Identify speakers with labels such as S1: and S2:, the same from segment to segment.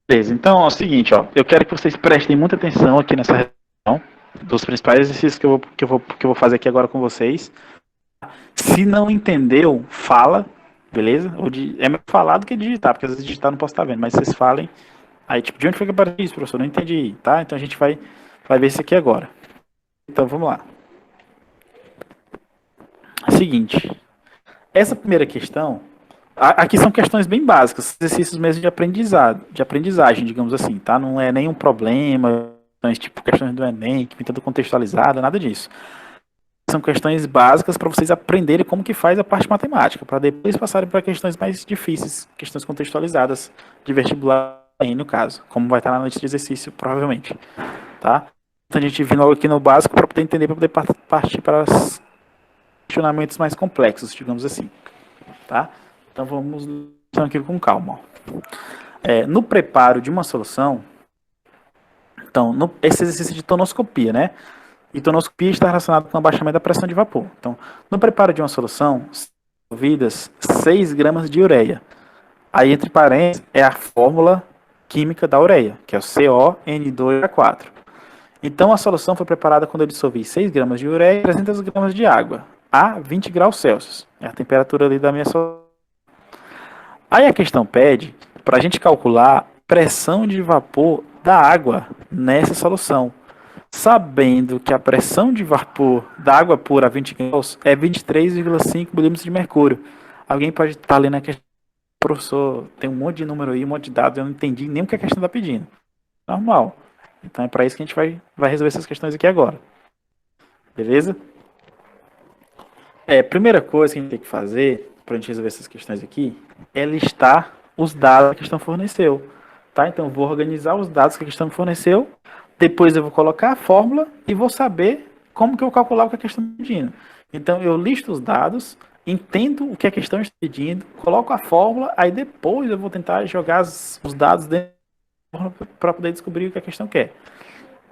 S1: Beleza, então é o seguinte, ó, eu quero que vocês prestem muita atenção aqui nessa reunião dos principais exercícios que eu vou fazer aqui agora com vocês. Se não entendeu, fala, beleza? É melhor falar do que digitar, porque às vezes digitar eu não posso estar vendo, mas vocês falem. Aí, tipo, de onde foi que apareceu isso, professor? Não entendi, tá? Então a gente vai ver isso aqui agora. Então vamos lá. Seguinte, essa primeira questão, aqui são questões bem básicas, exercícios mesmo de aprendizado, de aprendizagem, digamos assim, tá? Não é nenhum problema, tipo questões do Enem, que vem tudo contextualizada, nada disso. São questões básicas para vocês aprenderem como que faz a parte matemática, para depois passarem para questões mais difíceis, questões contextualizadas de vestibular aí no caso, como vai estar na lista de exercício provavelmente, tá? Então a gente vem logo aqui no básico para poder entender, para poder partir para os questionamentos mais complexos, digamos assim, tá? Então vamos aqui com calma. No preparo de uma solução, então esse exercício de tonoscopia, né? E tonoscopia está relacionado com o abaixamento da pressão de vapor. Então, no preparo de uma solução, são envolvidas 6 gramas de ureia. Aí, entre parênteses, é a fórmula química da ureia, que é o CON2A4. Então, a solução foi preparada quando eu dissolvi 6 gramas de ureia e 300 gramas de água, a 20 graus Celsius. É a temperatura ali da minha solução. Aí a questão pede para a gente calcular a pressão de vapor da água nessa solução, sabendo que a pressão de vapor da água pura a 20 graus é 23,5 milímetros de mercúrio. Alguém pode estar lendo a questão, professor, tem um monte de número aí, um monte de dados, eu não entendi nem o que a questão está pedindo. Normal. Então é para isso que a gente vai resolver essas questões aqui agora. Beleza? Primeira coisa que a gente tem que fazer para a gente resolver essas questões aqui é listar os dados que a questão forneceu. Tá? Então, eu vou organizar os dados que a questão forneceu, depois eu vou colocar a fórmula e vou saber como que eu calcular o que a questão está pedindo. Então, eu listo os dados, entendo o que a questão está pedindo, coloco a fórmula, aí depois eu vou tentar jogar os dados dentro para poder descobrir o que a questão quer.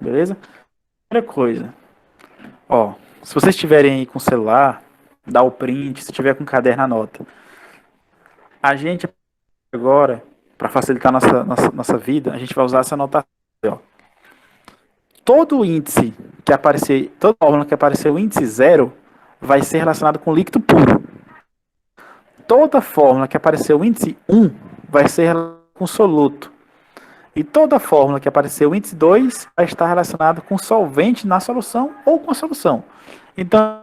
S1: Beleza? Primeira coisa, ó, se vocês estiverem aí com o celular, dá o print, se tiver com caderno, anota. A gente agora, para facilitar nossa vida, a gente vai usar essa anotação. Ó. Todo índice que aparecer, toda fórmula que aparecer o índice zero, vai ser relacionado com líquido puro. Toda fórmula que aparecer o índice 1 vai ser relacionado com soluto. E toda fórmula que aparecer o índice 2 vai estar relacionada com solvente na solução ou com a solução. Então,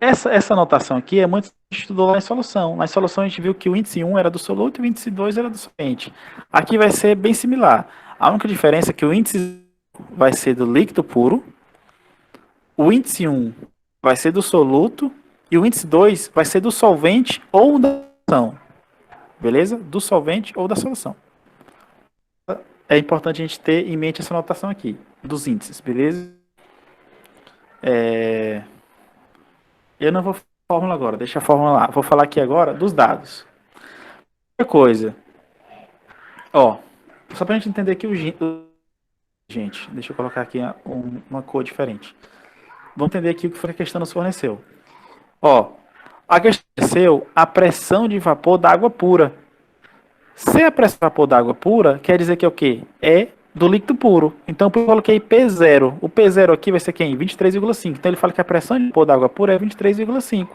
S1: essa anotação aqui é muito que a gente estudou lá em solução. Na solução a gente viu que o índice 1 era do soluto e o índice 2 era do solvente. Aqui vai ser bem similar. A única diferença é que o índice vai ser do líquido puro, o índice 1 vai ser do soluto e o índice 2 vai ser do solvente ou da solução. Beleza? Do solvente ou da solução. É importante a gente ter em mente essa anotação aqui, dos índices, beleza? Eu não vou falar a fórmula agora, deixa a fórmula lá. Vou falar aqui agora dos dados. Outra coisa. Ó, só pra gente entender aqui o gente, deixa eu colocar aqui uma cor diferente. Vamos entender aqui o que foi que a questão nos forneceu. Ó, a questão forneceu a pressão de vapor da água pura. Se a pressão de vapor da água pura, quer dizer que é o quê? É do líquido puro. Então eu coloquei P0. O P0 aqui vai ser quem? 23,5. Então ele fala que a pressão de vapor da água pura é 23,5.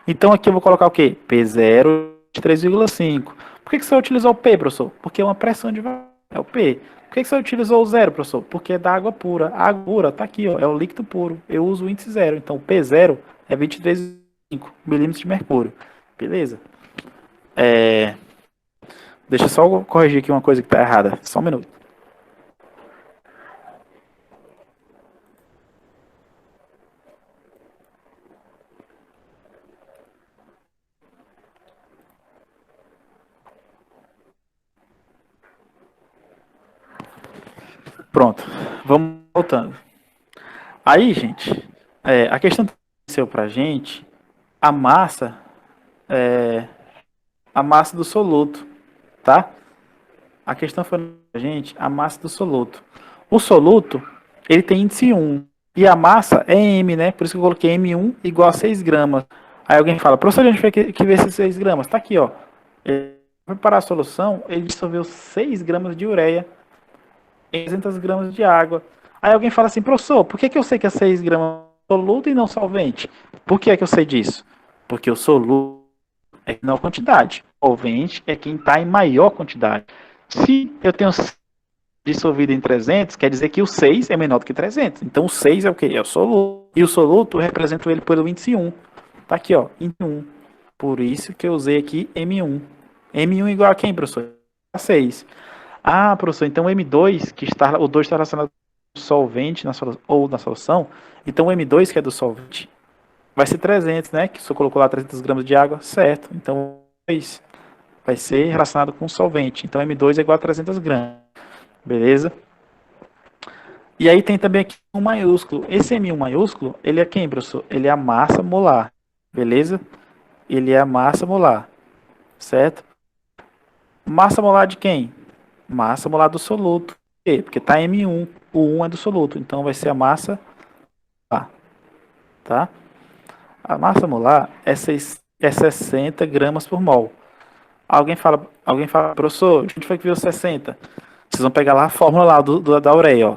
S1: Então aqui eu vou colocar o quê? P0, 23,5. Por que você utilizou o P, professor? Porque é uma pressão de vapor. É o P. Por que você utilizou o zero, professor? Porque é da água pura. A água pura está aqui, ó, é o líquido puro. Eu uso o índice zero. Então P0 é 23,5 milímetros de mercúrio. Beleza? Deixa eu só corrigir aqui uma coisa que está errada. Só um minuto. Pronto, vamos voltando. Aí, gente, a questão que aconteceu pra gente, a massa do soluto, tá? A questão foi pra gente, a massa do soluto. O soluto, ele tem índice 1, e a massa é M, né? Por isso que eu coloquei M1 igual a 6 gramas. Aí alguém fala, professor, a gente vai que ver esses 6 gramas. Tá aqui, ó. preparar a solução, ele dissolveu 6 gramas de ureia em 300 gramas de água. Aí alguém fala assim, professor, por que, que eu sei que é 6 gramas de soluto e não solvente? Por que é que eu sei disso? Porque o soluto é menor quantidade. O solvente é quem está em maior quantidade. Se eu tenho dissolvido em 300, quer dizer que o 6 é menor do que 300. Então o 6 é o quê? É o soluto. E o soluto eu represento ele pelo índice 1. Tá aqui, ó, índice 1. Por isso que eu usei aqui M1. M1 igual a quem, professor? A 6. Ah, professor, então o M2, que está, o 2 está relacionado ao solvente ou na solução, então o M2, que é do solvente, vai ser 300, né? Que o senhor colocou lá 300 gramas de água, certo. Então o 2 vai ser relacionado com solvente. Então M2 é igual a 300 gramas, beleza? E aí tem também aqui um maiúsculo. Esse M1 maiúsculo, ele é quem, professor? Ele é a massa molar, beleza? Ele é a massa molar, certo? Massa molar de quem? Massa molar do soluto. Por quê? Porque tá M1. O 1 é do soluto, então vai ser a massa molar, tá? A massa molar é 60 gramas por mol. Alguém fala, professor, onde foi que viu 60? Vocês vão pegar lá a fórmula lá da ureia, ó.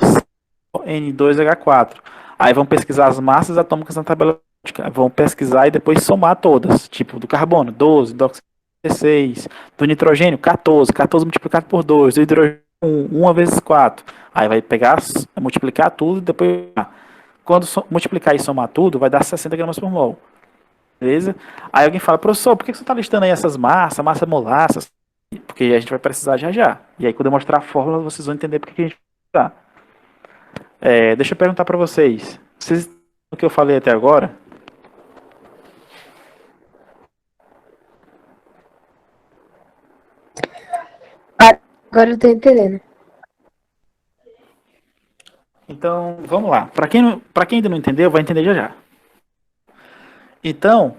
S1: N2H4. Aí vão pesquisar as massas atômicas na tabela periódica. Vão pesquisar e depois somar todas. Tipo, do carbono, 12, do oxigênio, 16, do nitrogênio, 14. 14 multiplicado por 2, do hidrogênio, 1 vezes 4. Aí vai pegar, multiplicar tudo e depois... Quando multiplicar e somar tudo, vai dar 60 gramas por mol. Beleza? Aí alguém fala, professor, por que você está listando aí essas massas, massa molar, essas... Porque a gente vai precisar já já. E aí quando eu mostrar a fórmula, vocês vão entender por que a gente vai precisar. Deixa eu perguntar para vocês. Vocês o que eu falei até agora?
S2: Agora eu tô entendendo.
S1: Então, vamos lá. Para quem ainda não entendeu, vai entender já já. Então,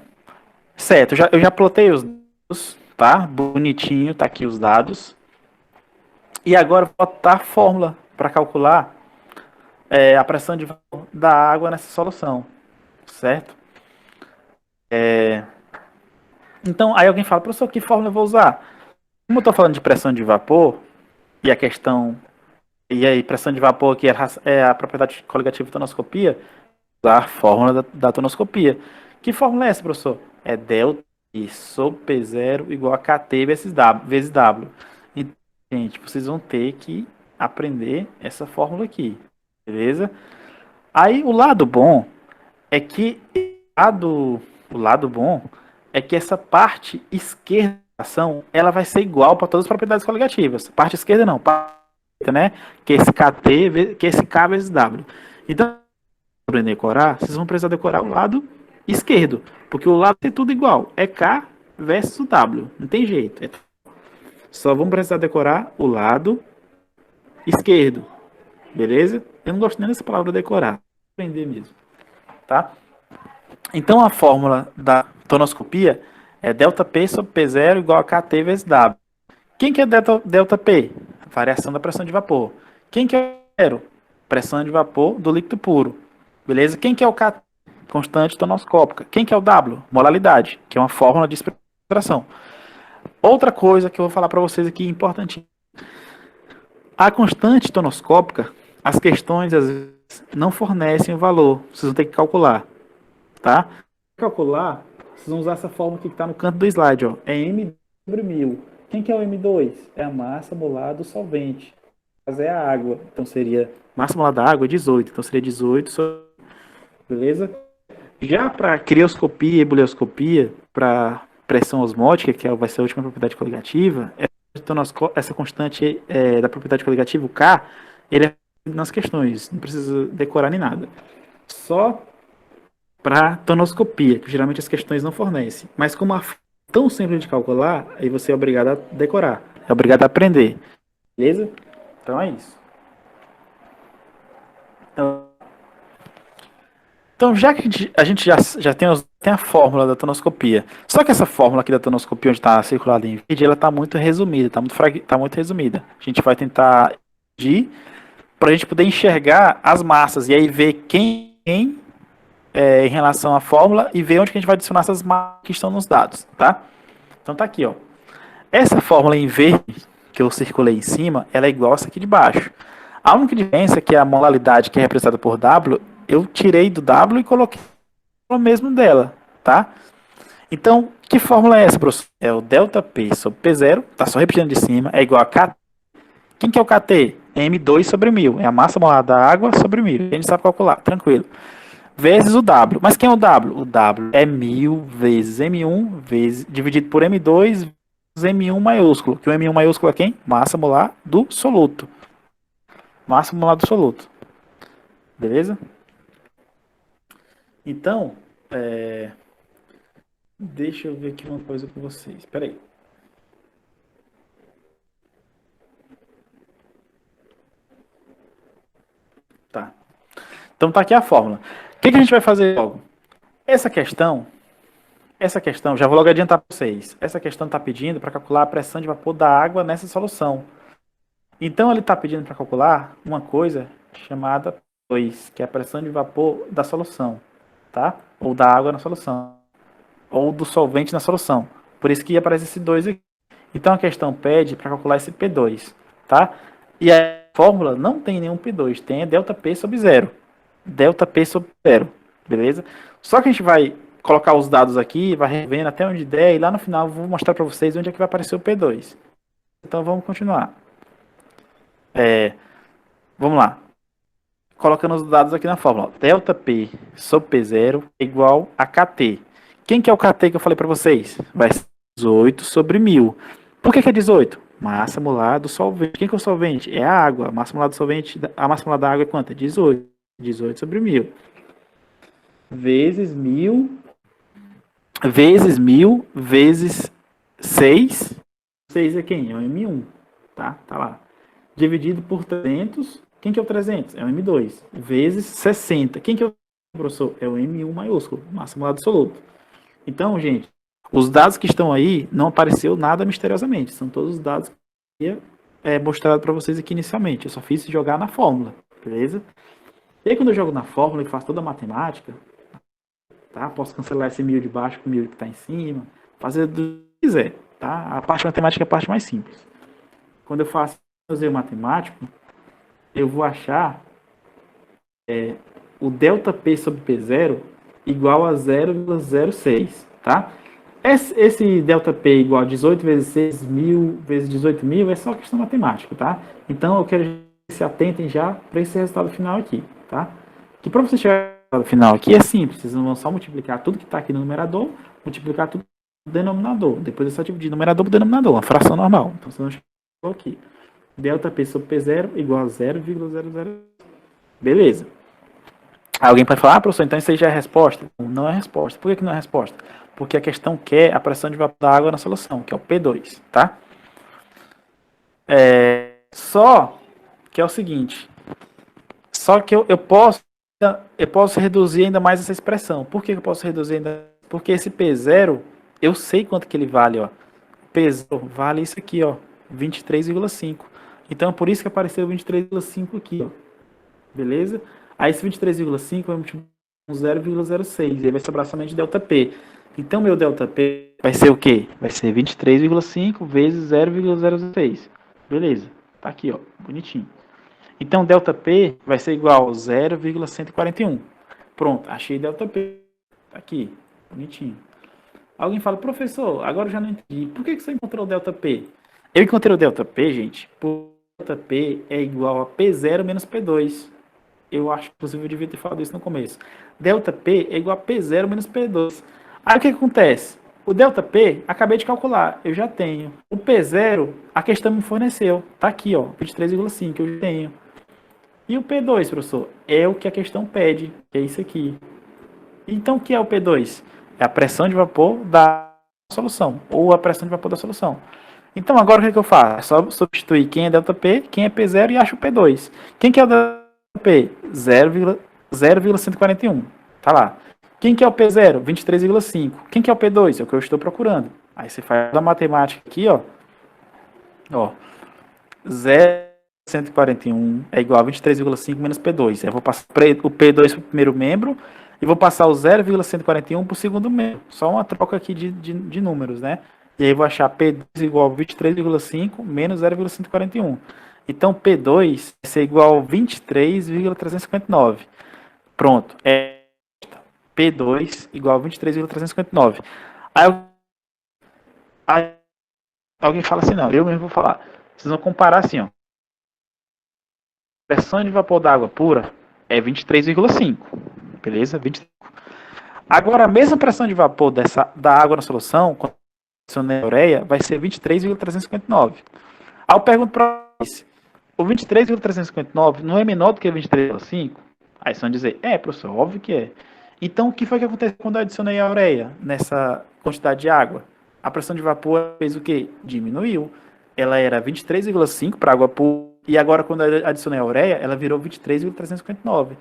S1: certo, eu já plotei os dados, tá? Bonitinho, tá aqui os dados. E agora eu vou botar a fórmula para calcular a pressão de vapor da água nessa solução, certo? Então, aí alguém fala, professor, que fórmula eu vou usar? Como eu estou falando de pressão de vapor, e a questão... E aí, pressão de vapor aqui é a propriedade coligativa de tonoscopia, usar a fórmula da tonoscopia. Que fórmula é essa, professor? É delta I sobre P0 igual a KT vezes W. Então, gente, vocês vão ter que aprender essa fórmula aqui, beleza? Aí, o lado bom é que o lado bom é que essa parte esquerda da equação, ela vai ser igual para todas as propriedades coligativas. Parte esquerda não, parte né? Que é esse KT, que é esse K vezes W. Então, para decorar, vocês vão precisar decorar o lado esquerdo, porque o lado é tudo igual, é K versus o W, não tem jeito. Só vamos precisar decorar o lado esquerdo, beleza? Eu não gosto nem dessa palavra decorar, aprender mesmo, tá? Então a fórmula da tonoscopia é delta P sobre P0 igual a KT vezes W. Quem que é delta P? Variação da pressão de vapor. Quem que é o zero? Pressão de vapor do líquido puro. Beleza? Quem que é o K? Constante tonoscópica. Quem que é o W? Molalidade, que é uma fórmula de expressão. Outra coisa que eu vou falar para vocês aqui, importante. A constante tonoscópica, as questões às vezes não fornecem o valor. Vocês vão ter que calcular. Tá? Para calcular, vocês vão usar essa fórmula que está no canto do slide. Ó. É M sobre 1000. Quem que é o M2? É a massa molar do solvente. Mas é a água. Então seria... Massa molar da água é 18. Então seria 18 sobre... Beleza? Já para crioscopia e bulioscopia, para pressão osmótica, que vai ser a última propriedade coligativa, essa constante da propriedade coligativa, o K, ele é nas questões. Não precisa decorar nem nada. Só para tonoscopia, que geralmente as questões não fornecem. Mas como a tão simples de calcular, aí você é obrigado a decorar, é obrigado a aprender. Beleza? Então é isso. Então já que a gente já tem a fórmula da tonoscopia, só que essa fórmula aqui da tonoscopia, onde está circulada em vídeo, ela está muito resumida, está muito resumida. A gente vai tentar para a gente poder enxergar as massas e aí ver quem em relação à fórmula e ver onde que a gente vai adicionar essas massas que estão nos dados, tá? Então tá aqui, ó. Essa fórmula em verde que eu circulei em cima, ela é igual a essa aqui de baixo. A única diferença é que a molalidade que é representada por W, eu tirei do W e coloquei o mesmo dela, tá? Então, que fórmula é essa, professor? É o delta P sobre P0, tá só repetindo de cima, é igual a K. Quem que é o KT? M2 sobre 1000. É a massa molar da água sobre 1000. A gente sabe calcular, tranquilo. Vezes o W. Mas quem é o W? O W é 1000 vezes M1 vezes, dividido por M2 vezes M1 maiúsculo. Que o M1 maiúsculo é quem? Massa molar do soluto. Massa molar do soluto. Beleza? Então, deixa eu ver aqui uma coisa com vocês. Espera aí. Tá. Então tá aqui a fórmula. O que a gente vai fazer logo? Essa questão, já vou logo adiantar para vocês. Essa questão está pedindo para calcular a pressão de vapor da água nessa solução. Então ele está pedindo para calcular uma coisa chamada 2, que é a pressão de vapor da solução, tá? Ou da água na solução, ou do solvente na solução. Por isso que aparece esse 2 aqui. Então a questão pede para calcular esse P2, tá? E a fórmula não tem nenhum P2, tem delta P sobre zero. Delta P sobre zero, beleza? Só que a gente vai colocar os dados aqui, vai revendo até onde der, e lá no final eu vou mostrar para vocês onde é que vai aparecer o P2. Então vamos continuar. Vamos lá. Colocando os dados aqui na fórmula. Delta P sobre P0 é igual a KT. Quem que é o KT que eu falei para vocês? Vai ser 18 sobre 1000. Por que é 18? Massa molar do solvente. Quem que é o solvente? É a água. A massa molar do solvente, a massa molar da água é quanto? 18. 18 sobre 1000. Vezes 1000. Vezes 1000 vezes 6. 6 é quem? É o M1. Tá lá. Dividido por 300. Quem que é o 300? É o M2. Vezes 60. Quem que é o professor? É o M1 maiúsculo. Massa molar do soluto. Então, gente, os dados que estão aí não apareceu nada misteriosamente. São todos os dados que eu ia mostrar para vocês aqui inicialmente. Eu só fiz jogar na fórmula, beleza? E aí, quando eu jogo na fórmula e faço toda a matemática, tá? Posso cancelar esse 1000 de baixo com o 1000 que está em cima, fazer do que quiser, tá? A parte matemática é a parte mais simples. Quando eu faço o matemático, eu vou achar o delta P sobre P0 igual a 0,06, tá? Esse delta P igual a 18 vezes 6 mil vezes 18 mil é só questão matemática, tá? Então eu quero que se atentem já para esse resultado final aqui, tá? Que para você chegar ao resultado final aqui é simples, vocês vão só multiplicar tudo que está aqui no numerador, multiplicar tudo no denominador. Depois é só dividir numerador por denominador, uma fração normal. Então você não chegou aqui. Delta P sobre P0 igual a 0,00. Beleza. Alguém pode falar, professor, então isso aí já é resposta? Não é resposta. Por que não é resposta? Porque a questão quer a pressão de vapor da água na solução, que é o P2, tá? Só que é o seguinte, só que eu posso reduzir ainda mais essa expressão. Por que eu posso reduzir ainda? Porque esse P0, eu sei quanto que ele vale, ó. P0 vale isso aqui, ó, 23,5. Então, por isso que apareceu 23,5 aqui, ó. Beleza? Aí esse 23,5 vai multiplicar com 0,06. E aí vai sobrar somente ΔP. Então, meu ΔP vai ser o quê? Vai ser 23,5 vezes 0,06. Beleza. Tá aqui, ó. Bonitinho. Então, ΔP vai ser igual a 0,141. Pronto. Achei ΔP. Tá aqui. Bonitinho. Alguém fala, professor, agora eu já não entendi. Por que você encontrou o ΔP? Eu encontrei o ΔP, gente, porque o ΔP é igual a P0 menos P2. Eu acho que, inclusive, eu devia ter falado isso no começo. ΔP é igual a P0 menos P2. Aí o que acontece? O ΔP, acabei de calcular, eu já tenho. O P0, a questão me forneceu. Tá aqui, ó, 23,5, eu já tenho. E o P2, professor? É o que a questão pede, que é isso aqui. Então, o que é o P2? É a pressão de vapor da solução, ou a pressão de vapor da solução. Então, agora o que eu faço? É só substituir quem é ΔP, quem é P0 e acho o P2. Quem que é o ΔP? 0,141. Tá lá. Quem que é o P0? 23,5. Quem que é o P2? É o que eu estou procurando. Aí você faz a matemática aqui, ó. 0,141 é igual a 23,5 menos P2. Eu vou passar o P2 para o primeiro membro e vou passar o 0,141 para o segundo membro. Só uma troca aqui de números, né? E aí eu vou achar P2 igual a 23,5 menos 0,141. Então P2 vai ser igual a 23,359. Pronto. P2 igual a 23,359. Aí, aí alguém fala assim, não, eu mesmo vou falar. Vocês vão comparar assim, ó. Pressão de vapor d'água pura é 23,5. Beleza? 25. Agora, a mesma pressão de vapor da água na solução, quando adicionar a ureia, vai ser 23,359. Aí eu pergunto para vocês, o 23,359 não é menor do que 23,5? Aí vocês vão dizer, professor, óbvio que é. Então, o que foi que aconteceu quando eu adicionei a ureia nessa quantidade de água? A pressão de vapor fez o quê? Diminuiu. Ela era 23,5 para água pura, e agora, quando eu adicionei a ureia, ela virou 23,359.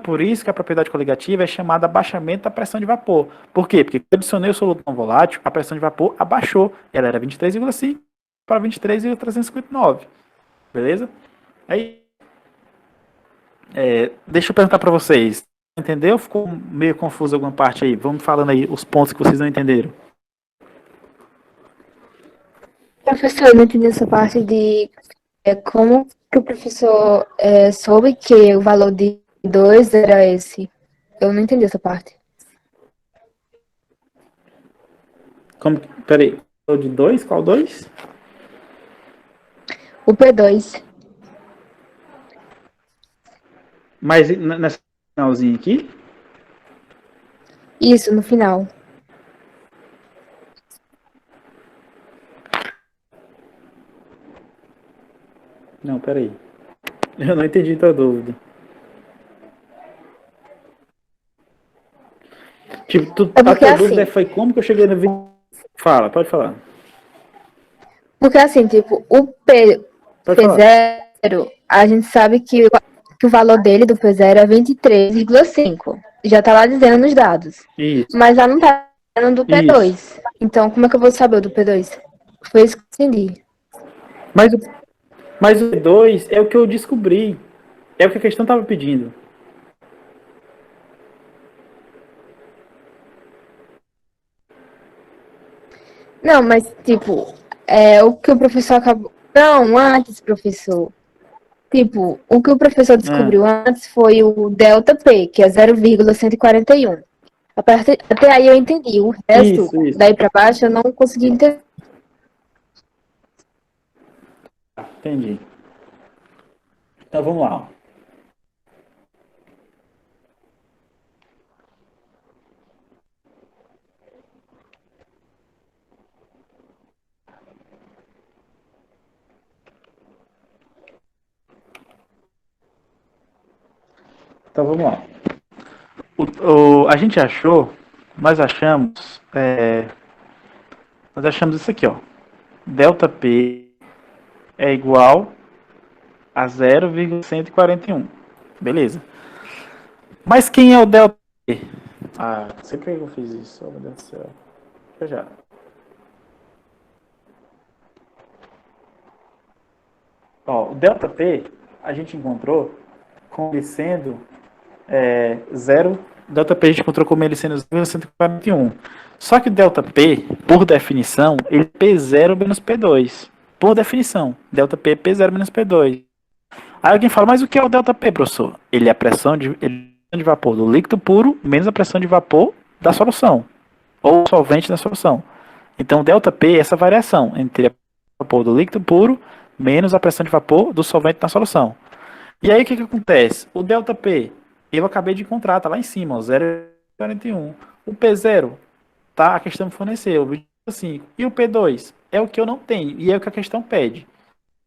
S1: Por isso que a propriedade coligativa é chamada abaixamento da pressão de vapor. Por quê? Porque quando eu adicionei o soluto não volátil, a pressão de vapor abaixou. Ela era 23,5 para 23,359. Beleza? Aí, deixa eu perguntar para vocês. Entendeu? Ficou meio confuso alguma parte aí? Vamos falando aí os pontos que vocês não entenderam.
S2: Professor, eu não entendi essa parte de como que o professor soube que o valor de 2 era esse. Eu não entendi essa parte.
S1: Como? Peraí. O de 2? Qual 2?
S2: O P2.
S1: Mas nessa finalzinha aqui?
S2: Isso, no final.
S1: Não, peraí. Eu não entendi tua dúvida. Tipo,
S2: É
S1: a
S2: porque
S1: tua dúvida
S2: assim,
S1: foi como que eu cheguei no... Fala, pode falar.
S2: tipo, o P,
S1: Pode falar.
S2: P0, a gente sabe que o valor dele do P0 é 23,5. Já tá lá dizendo nos dados.
S1: Isso,
S2: Mas lá não tá dizendo do
S1: isso.
S2: P2. Então, como é que eu vou saber o do P2? Foi isso que eu entendi.
S1: Mas, mas o 2 é o que eu descobri. É o que a questão estava pedindo.
S2: Não, mas, tipo, o que o professor acabou. Não, antes, professor. Tipo, o que o professor
S1: Ah,
S2: descobriu antes foi o delta P, que é 0,141. Até aí eu entendi. O resto,
S1: isso.
S2: daí pra baixo, eu não consegui entender.
S1: Entendi. Então vamos lá. Então vamos lá. A gente achou, nós achamos, nós achamos isso aqui, ó. Delta P é igual a 0,141. Beleza. Mas quem é o delta P? Ah, não sei por que eu fiz isso, oh, meu Deus do céu. Já. Ó, o delta P a gente encontrou como ele sendo 0. Delta P a gente encontrou como ele sendo 0,141. Só que o delta P, por definição, ele é P0 menos P2. Por definição, delta P é P0 menos P2. Aí alguém fala, mas o que é o delta P, professor? Ele é a pressão de vapor do líquido puro menos a pressão de vapor da solução, ou solvente da solução. Então, delta P é essa variação entre a pressão de vapor do líquido puro menos a pressão de vapor do solvente na solução. E aí o que acontece? O delta P, eu acabei de encontrar, tá lá em cima, ó, 0,41. O P0, tá? A questão forneceu, 25. E o P2 é o que eu não tenho, e é o que a questão pede.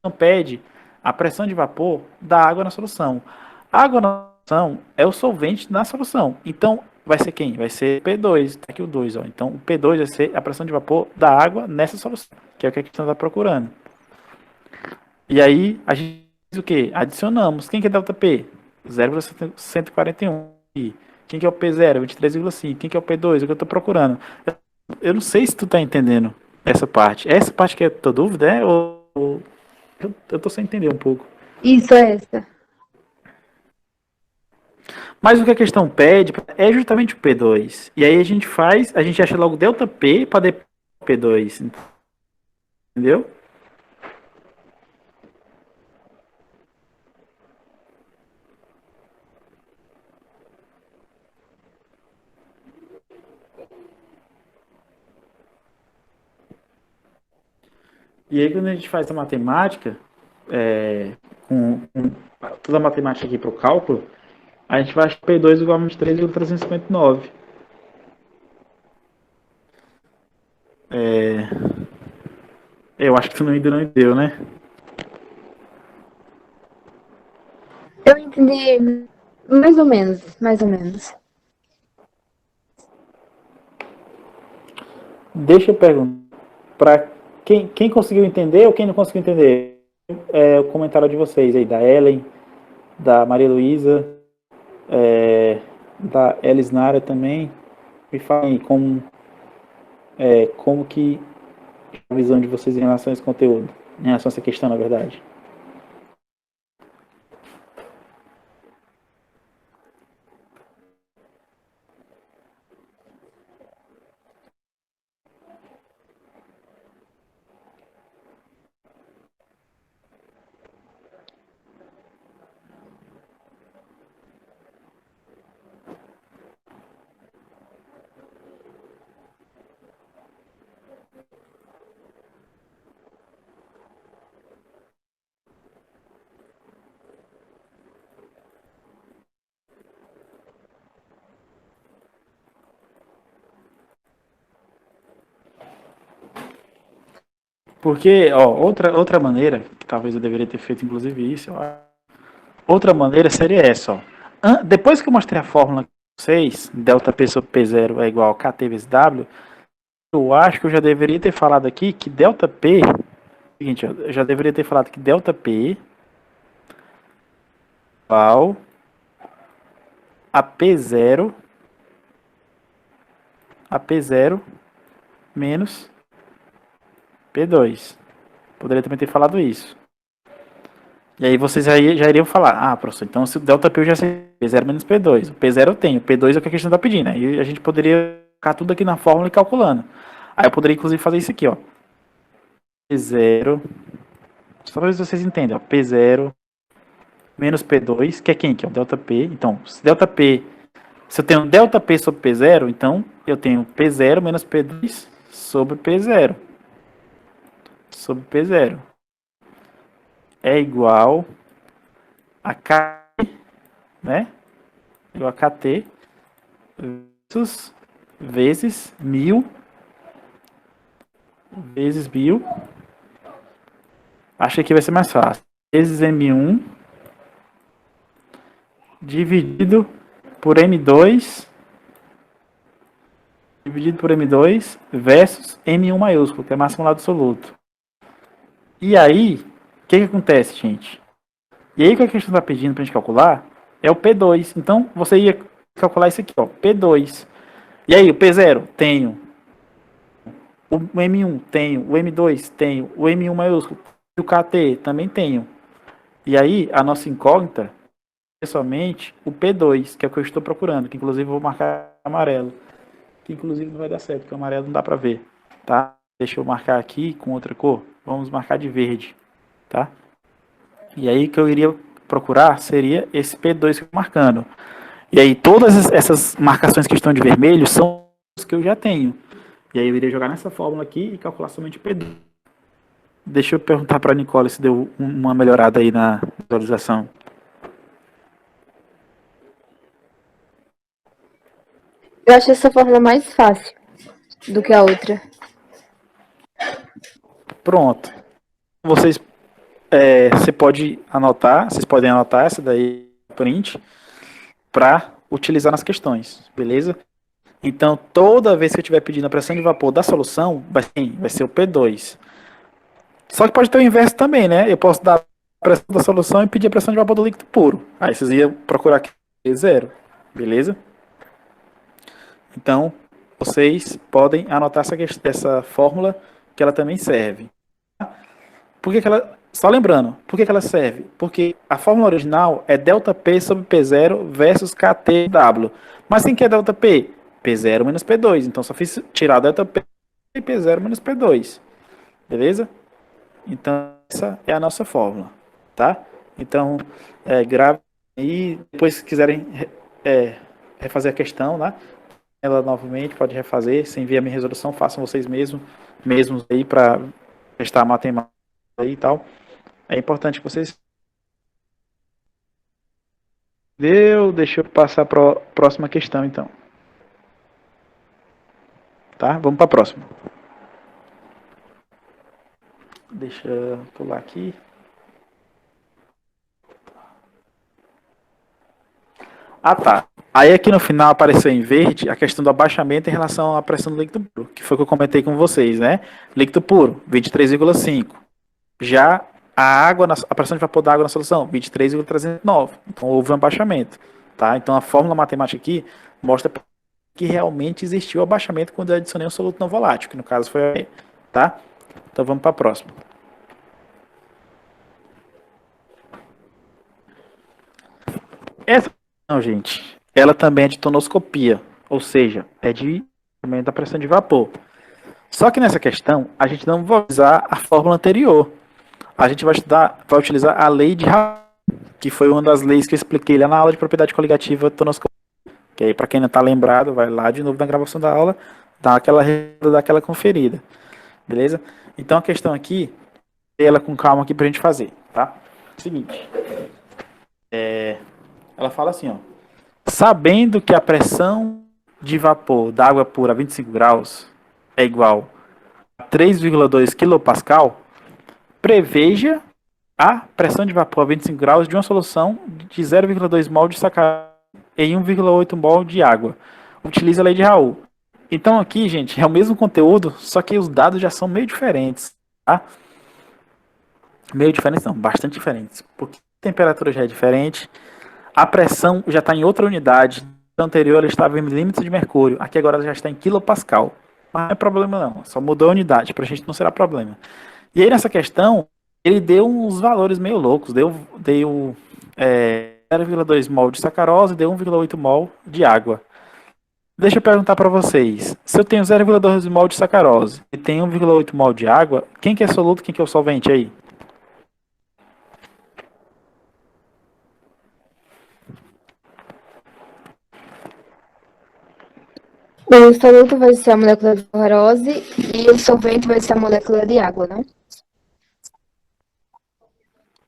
S1: Não pede a pressão de vapor da água na solução. A água na solução é o solvente na solução. Então, vai ser quem? Vai ser P2. Tá aqui o 2, ó. Então, o P2 vai ser a pressão de vapor da água nessa solução, que é o que a questão está procurando. E aí, a gente faz o quê? Adicionamos. Quem que é delta P? 0,141. E quem que é o P0? 23,5. Quem que é o P2? É o que eu estou procurando. Eu não sei se tu tá entendendo essa parte. Essa parte que é a tua dúvida, é? Ou... Eu tô sem entender um pouco.
S2: Isso é essa.
S1: Mas o que a questão pede é justamente o P2. E aí a gente acha logo delta P para depois P2, entendeu? E aí, quando a gente faz a matemática, com toda a matemática aqui para o cálculo, a gente vai achar P2 igual a 23,359. Eu acho que isso ainda não deu, né?
S2: Eu entendi mais ou menos, mais ou menos.
S1: Deixa eu perguntar para quem conseguiu entender ou quem não conseguiu entender. O comentário de vocês aí, da Ellen, da Maria Luísa, da Elisnara também. Me falem como que a visão de vocês em relação a esse conteúdo, em relação a essa questão, na verdade. Porque, ó, outra maneira, que talvez eu deveria ter feito inclusive isso, outra maneira seria essa, ó. Depois que eu mostrei a fórmula para vocês, delta P sobre P0 é igual a KT vezes W, eu acho que eu já deveria ter falado aqui que delta P, seguinte, ó, eu já deveria ter falado que delta P igual a P0 menos P2. Poderia também ter falado isso. E aí vocês já iriam falar, professor, então se o delta P eu já sei P0 menos P2. O P0 eu tenho, o P2 é o que a questão está pedindo. Aí a gente poderia colocar tudo aqui na fórmula e calculando. Aí eu poderia inclusive fazer isso aqui, ó. P0, só para ver se vocês entendem, ó. P0 menos P2, que é quem? Que é o delta P. Então, se eu tenho delta P sobre P0, então eu tenho P0 menos P2 sobre P0. Sobre P0. É igual a K, né? Igual a KT vezes 1000 vezes 1000. Acho que aqui vai ser mais fácil. Vezes M1 dividido por M2 versus M1 maiúsculo, que é máximo lado absoluto. E aí, o que acontece, gente? E aí, o que a questão está pedindo para a gente calcular é o P2. Então, você ia calcular isso aqui, ó, P2. E aí, o P0, tenho. O M1, tenho. O M2, tenho. O M1 maiúsculo. E o KT, também tenho. E aí, a nossa incógnita é somente o P2, que é o que eu estou procurando, que inclusive eu vou marcar amarelo. Que inclusive não vai dar certo, porque o amarelo não dá para ver, tá? Deixa eu marcar aqui com outra cor. Vamos marcar de verde, tá? E aí, o que eu iria procurar seria esse P2 que eu estou marcando. E aí, todas essas marcações que estão de vermelho são os que eu já tenho. E aí, eu iria jogar nessa fórmula aqui e calcular somente o P2. Deixa eu perguntar para a Nicole se deu uma melhorada aí na visualização.
S2: Eu acho essa fórmula mais fácil do que a outra.
S1: Pronto. Vocês vocês podem anotar essa daí, print, para utilizar nas questões, beleza? Então, toda vez que eu estiver pedindo a pressão de vapor da solução, vai ser o P2. Só que pode ter o inverso também, né? Eu posso dar a pressão da solução e pedir a pressão de vapor do líquido puro. Aí vocês iam procurar aqui zero, beleza? Então, vocês podem anotar essa fórmula que ela também serve. Por que ela... Só lembrando, por que ela serve? Porque a fórmula original é ΔP sobre P0 versus KTW. Mas quem que é ΔP? P0 menos P2. Então, só fiz tirar ΔP e P0 menos P2. Beleza? Então, essa é a nossa fórmula. Tá? Então, grave aí. Depois, se quiserem refazer a questão, né? Ela novamente pode refazer. Se envia a minha resolução, façam vocês mesmos aí para testar a matemática aí e tal. É importante que vocês. Deixa eu passar para a próxima questão, então. Tá? Vamos para a próxima. Deixa eu pular aqui. Ah, tá. Aí aqui no final apareceu em verde a questão do abaixamento em relação à pressão do líquido puro, que foi o que eu comentei com vocês, né? Líquido puro, 23,5. Já a pressão de vapor da água na solução, 23,309. Então houve um abaixamento, tá? Então a fórmula matemática aqui mostra que realmente existiu abaixamento quando eu adicionei um soluto não volátil, que no caso foi a E, tá? Então vamos para a próxima. Essa não, gente, ela também é de tonoscopia, ou seja, é de aumento da pressão de vapor. Só que nessa questão, a gente não vai usar a fórmula anterior. A gente vai utilizar a lei de Raoult, que foi uma das leis que eu expliquei lá na aula de propriedade coligativa tonoscopia. Que aí, para quem não está lembrado, vai lá de novo na gravação da aula, dá aquela conferida. Beleza? Então a questão aqui, ela com calma aqui pra gente fazer, tá? Seguinte. Ela fala assim, ó. Sabendo que a pressão de vapor da água pura a 25 graus é igual a 3,2 kPa, preveja a pressão de vapor a 25 graus de uma solução de 0,2 mol de sacarose em 1,8 mol de água. Utiliza a lei de Raoult. Então aqui, gente, é o mesmo conteúdo, só que os dados já são meio diferentes, tá? Meio diferentes não, bastante diferentes. Porque a temperatura já é diferente, a pressão já está em outra unidade. No anterior ela estava em milímetros de mercúrio, aqui agora ela já está em quilopascal. Mas não é problema não, só mudou a unidade, para a gente não será problema. E aí nessa questão, ele deu uns valores meio loucos, deu 0,2 mol de sacarose e deu 1,8 mol de água. Deixa eu perguntar para vocês, se eu tenho 0,2 mol de sacarose e tenho 1,8 mol de água, quem que é soluto, quem que é o solvente aí?
S2: O soluto vai ser a molécula de sacarose e o solvente vai ser a molécula de água, não?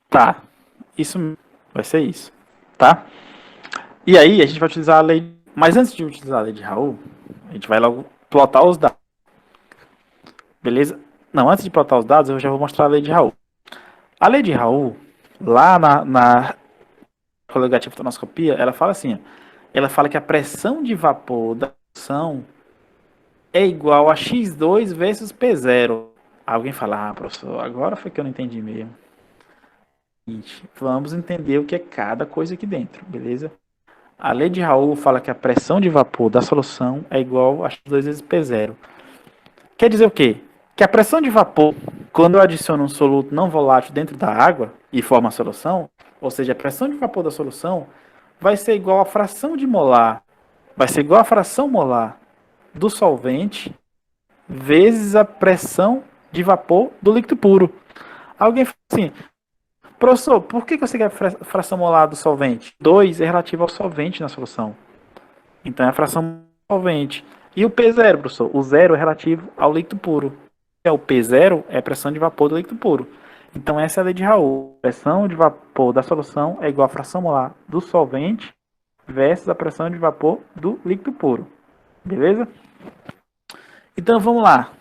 S1: Tá, isso vai ser isso, tá? E aí a gente vai utilizar a lei, mas antes de utilizar a lei de Raoult, a gente vai logo plotar os dados, beleza? Não, antes de plotar os dados, eu já vou mostrar a lei de Raoult. A lei de Raoult, lá na coligativa tonoscopia, ela fala assim, ó, ela fala que a pressão de vapor da solução é igual a x2 vezes P0. Alguém fala, professor, agora foi que eu não entendi mesmo. Vamos entender o que é cada coisa aqui dentro, beleza? A lei de Raoult fala que a pressão de vapor da solução é igual a x2 vezes P0. Quer dizer o quê? Que a pressão de vapor, quando eu adiciono um soluto não volátil dentro da água e forma a solução, ou seja, a pressão de vapor da solução vai ser igual à fração de molar, vai ser igual à fração molar do solvente vezes a pressão de vapor do líquido puro. Alguém fala assim, professor, por que você quer a fração molar do solvente? 2 é relativo ao solvente na solução. Então é a fração do solvente. E o P0, professor? O 0 é relativo ao líquido puro. O P0 é a pressão de vapor do líquido puro. Então essa é a lei de Raoult. A pressão de vapor da solução é igual à fração molar do solvente versus a pressão de vapor do líquido puro. Beleza? Então vamos lá.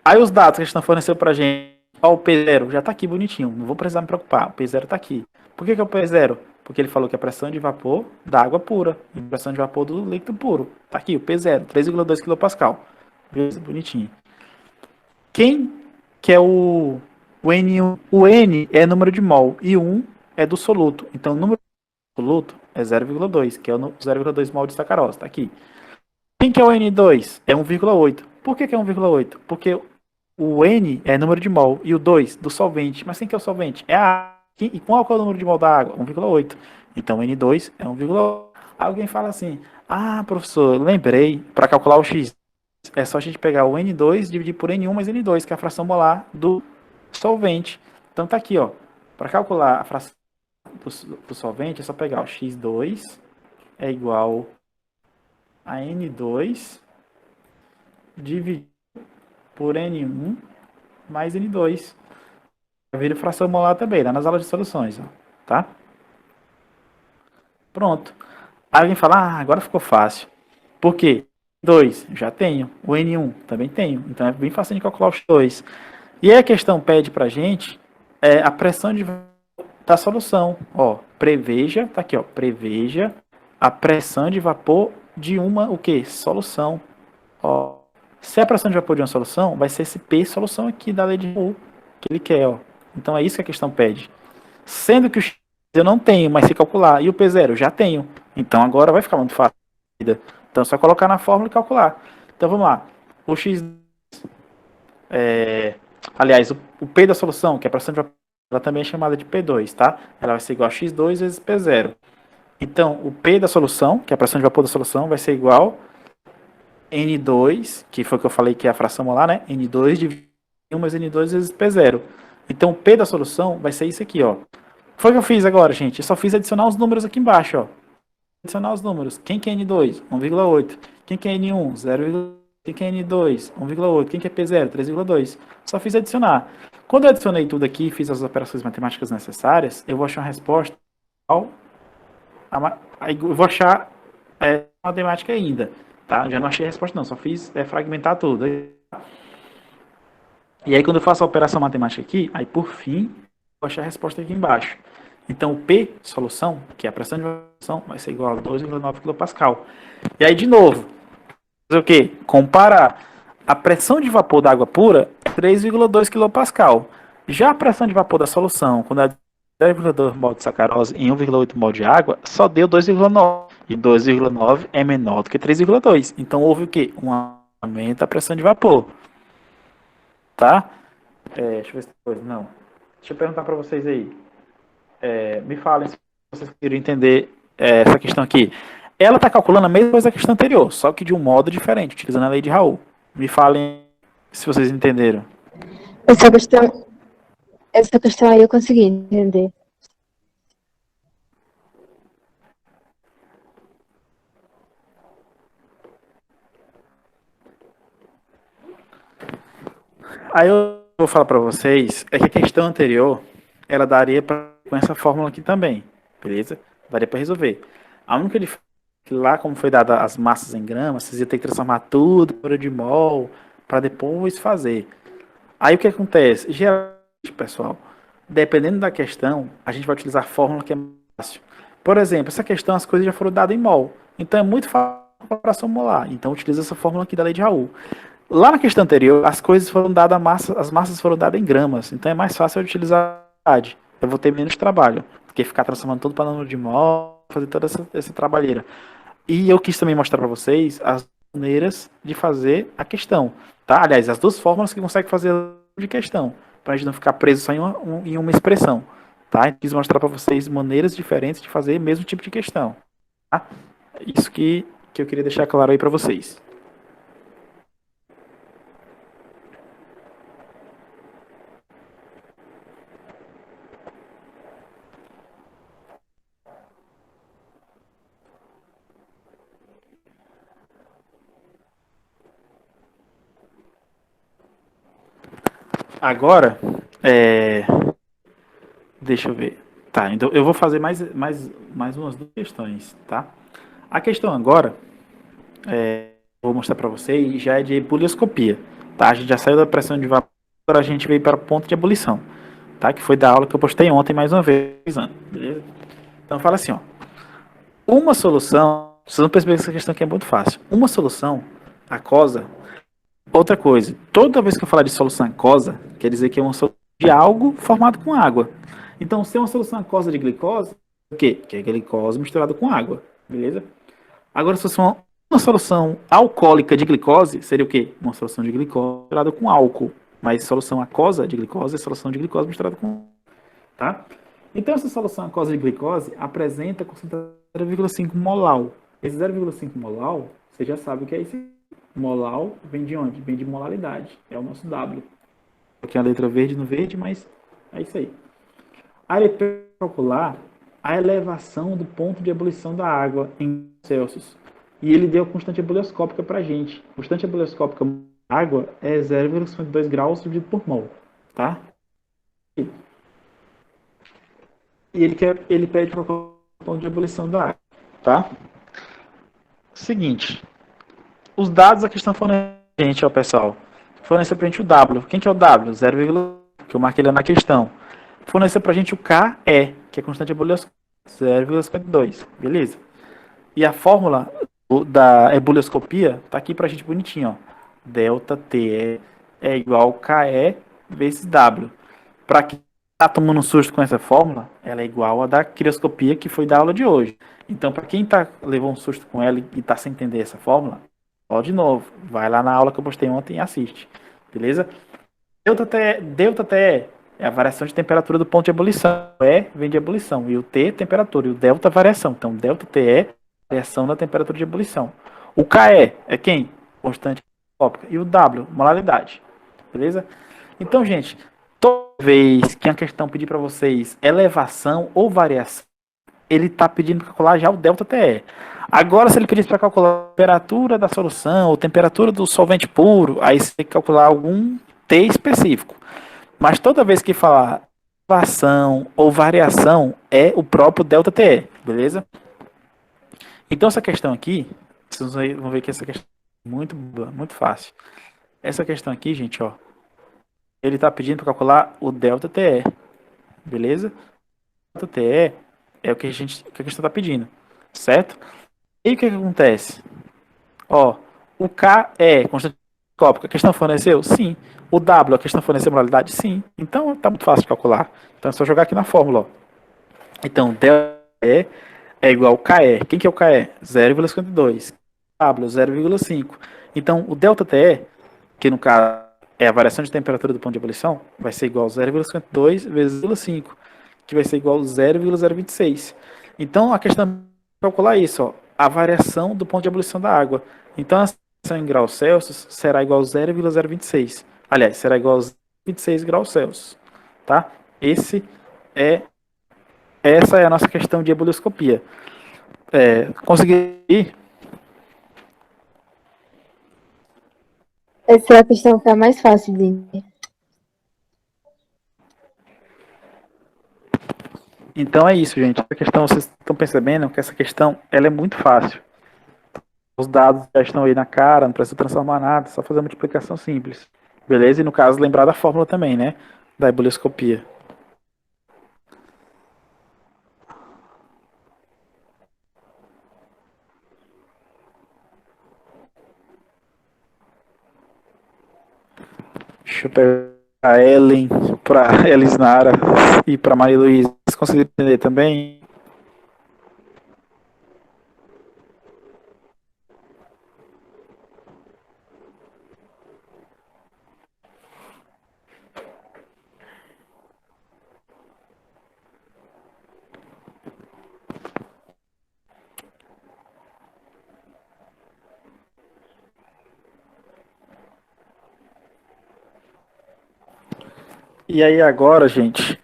S1: Aí os dados que a gente forneceu pra gente. Ó, o P0 já tá aqui bonitinho. Não vou precisar me preocupar. O P0 tá aqui. Por que é o P0? Porque ele falou que a pressão de vapor da água pura e a pressão de vapor do líquido puro. Tá aqui o P0, 3,2 kPa. Beleza? Bonitinho. Quem que é o N1? O N é número de mol e 1 é do soluto. Então o número do soluto é 0,2, que é o 0,2 mol de sacarose. Tá aqui. Quem que é o N2? É 1,8. Por que é 1,8? Porque o N é número de mol e o 2 do solvente. Mas quem que é o solvente? É a água. E qual é o número de mol da água? 1,8. Então N2 é 1,8. Alguém fala assim, professor, lembrei, para calcular o X, é só a gente pegar o N2 e dividir por N1 mais N2, que é a fração molar do solvente. Então tá aqui, ó. Para calcular a fração do solvente, é só pegar o X2 é igual a N2 dividido por N1 mais N2. Vira fração molar também, lá nas aulas de soluções, ó, tá? Pronto. Aí alguém fala, agora ficou fácil. Por quê? 2, já tenho. O N1 também tenho. Então é bem fácil de calcular os dois. E aí a questão pede pra gente a pressão da solução. Ó, preveja, tá aqui, ó, preveja a pressão de vapor de uma, o quê? Solução. Ó, se a pressão de vapor de uma solução, vai ser esse P solução aqui da lei de Raoult que ele quer, ó. Então é isso que a questão pede. Sendo que o X eu não tenho, mas se calcular. E o P0 eu já tenho. Então agora vai ficar muito fácil. Então é só colocar na fórmula e calcular. Então vamos lá. O X. Aliás, o P da solução, que é a pressão de vapor, ela também é chamada de P2, tá? Ela vai ser igual a X2 vezes P0. Então o P da solução, que é a pressão de vapor da solução, vai ser igual N2, que foi o que eu falei que é a fração molar, né? N2 dividido mais N2 vezes P0. Então o P da solução vai ser isso aqui, ó. Foi o que eu fiz agora, gente. Eu só fiz adicionar os números aqui embaixo, ó. Adicionar os números. Quem que é N2? 1,8. Quem que é N1? 0,8. Quem que é N2? 1,8. Quem que é P0? 3,2. Só fiz adicionar. Quando eu adicionei tudo aqui e fiz as operações matemáticas necessárias, eu vou achar uma resposta eu vou achar matemática ainda, tá? Já não achei a resposta não, só fiz fragmentar tudo. E aí quando eu faço a operação matemática aqui, aí por fim, vou achar a resposta aqui embaixo. Então o P, solução, que é a pressão de solução, vai ser igual a 2,9 kPa. E aí de novo, fazer o quê? Comparar a pressão de vapor da água pura é 3,2 kPa. Já a pressão de vapor da solução, quando é 0,2 mol de sacarose em 1,8 mol de água, só deu 2,9. E 2,9 é menor do que 3,2. Então houve o quê? Um aumento da pressão de vapor. Tá? Deixa eu ver se depois. Não. Deixa eu perguntar para vocês aí. Me falem se vocês queriam entender essa questão aqui. Ela está calculando a mesma coisa da questão anterior, só que de um modo diferente, utilizando a lei de Raoult. Me falem se vocês entenderam.
S2: Essa questão aí eu consegui entender.
S1: Aí eu vou falar para vocês que a questão anterior, ela daria com essa fórmula aqui também, beleza? Daria para resolver. A única diferença é que lá, como foi dada as massas em gramas, vocês iam ter que transformar tudo para de mol, para depois fazer. Aí o que acontece? Geralmente, pessoal, dependendo da questão, a gente vai utilizar a fórmula que é mais fácil. Por exemplo, essa questão, as coisas já foram dadas em mol. Então é muito fácil a operação molar. Então utiliza essa fórmula aqui da lei de Raoult. Lá na questão anterior, as coisas foram dadas, as massas foram dadas em gramas. Então é mais fácil de utilizar. Eu vou ter menos trabalho do que ficar transformando tudo para número de mol, fazer toda essa trabalheira. E eu quis também mostrar para vocês as maneiras de fazer a questão. Tá? Aliás, as duas fórmulas que consegue fazer de questão, para a gente não ficar preso só em uma expressão. Tá? Eu quis mostrar para vocês maneiras diferentes de fazer o mesmo tipo de questão. Tá? Isso que eu queria deixar claro aí para vocês. Agora, deixa eu ver. Tá, então eu vou fazer mais umas duas questões, tá? A questão agora, vou mostrar para vocês, já é de polioscopia, tá? A gente já saiu da pressão de vapor, a gente veio para o ponto de ebulição, tá? Que foi da aula que eu postei ontem mais uma vez, beleza? Então fala assim, ó. Uma solução, vocês vão perceber que essa questão aqui é muito fácil. Uma solução aquosa. Outra coisa, toda vez que eu falar de solução aquosa, quer dizer que é uma solução de algo formado com água. Então, se é uma solução aquosa de glicose, o quê? Que é glicose misturada com água, beleza? Agora, se fosse uma solução alcoólica de glicose, seria o quê? Uma solução de glicose misturada com álcool. Mas solução aquosa de glicose é solução de glicose misturada com... Tá? Então, essa solução aquosa de glicose apresenta concentração de 0,5 molar. Esse 0,5 molar, você já sabe o que é isso. Molar vem de onde? Vem de molalidade. É o nosso W. Aqui a letra verde no verde, mas é isso aí. Aí ele pode calcular a elevação do ponto de ebulição da água em Celsius. E ele deu a constante ebullioscópica para a gente. A constante ebullioscópica da água é 0,52 graus dividido por mol. Tá? E ele pede para o ponto de ebulição da água. Tá? Seguinte. Os dados aqui estão fornecendo a gente, ó, pessoal. Forneceu para a gente o W. Quem que é o W? 0, que eu marquei lá na questão. Forneceu para a gente o KE, que é constante ebullioscópica. 0,52. Beleza? E a fórmula da ebullioscopia está aqui para a gente bonitinho. Ó. Delta T é igual KE vezes W. Para quem está tomando um susto com essa fórmula, ela é igual a da crioscopia que foi da aula de hoje. Então, para quem levou um susto com ela e está sem entender essa fórmula, ó, de novo, vai lá na aula que eu postei ontem e assiste. Beleza? Delta T é a variação de temperatura do ponto de ebulição. O E vem de ebulição. E o T, temperatura. E o delta, variação. Então, delta T é variação da temperatura de ebulição. O KE é quem? Constante óptica. E o W, molaridade. Beleza? Então, gente, toda vez que a questão pedir para vocês elevação ou variação, ele está pedindo para calcular já o delta TE. Agora, se ele pedisse para calcular a temperatura da solução, ou temperatura do solvente puro, aí você tem que calcular algum T específico. Mas toda vez que falar elevação ou variação, é o próprio delta TE, beleza? Então, essa questão aqui, vocês vão ver que essa questão é muito fácil. Essa questão aqui, gente, ó, ele está pedindo para calcular o delta TE, beleza? O delta TE é o que a questão está pedindo, certo? E o que acontece? Ó, o K é constante cópica, a questão forneceu? Sim. O W, a questão forneceu moralidade? Sim. Então tá muito fácil de calcular. Então é só jogar aqui na fórmula. Ó. Então, delta é igual ao KE. Quem que é o KE? 0,52. W, 0,5. Então, o delta TE, que no caso é a variação de temperatura do ponto de ebulição, vai ser igual a 0,52 vezes 0,5, que vai ser igual a 0,026. Então, a questão é calcular isso, ó, a variação do ponto de ebulição da água. Então, a variação em graus Celsius será igual a 0,026. Aliás, será igual a 26 graus Celsius. Tá? Essa é a nossa questão de ebulioscopia. Consegui ir?
S2: Essa é a questão que é a mais fácil de entender.
S1: Então é isso, gente. A questão, vocês estão percebendo que essa questão ela é muito fácil. Os dados já estão aí na cara, não precisa transformar nada, só fazer uma multiplicação simples. Beleza? E no caso, lembrar da fórmula também, né? Da ebulioscopia. Deixa eu pegar a Ellen, para Elisnara e para Maria Luísa. Vocês conseguiram entender também? E aí agora, gente,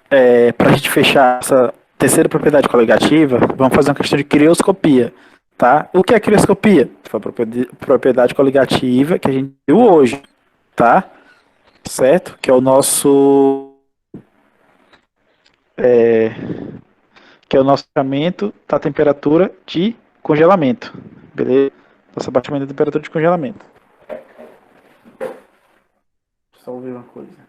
S1: para a gente fechar essa terceira propriedade coligativa, vamos fazer uma questão de crioscopia, tá? O que é crioscopia? Foi a propriedade coligativa que a gente viu hoje, tá? Certo? Que é o nosso que é o nosso aumento da temperatura de congelamento, beleza? Nosso abatimento da temperatura de congelamento. Só ouvir uma coisa.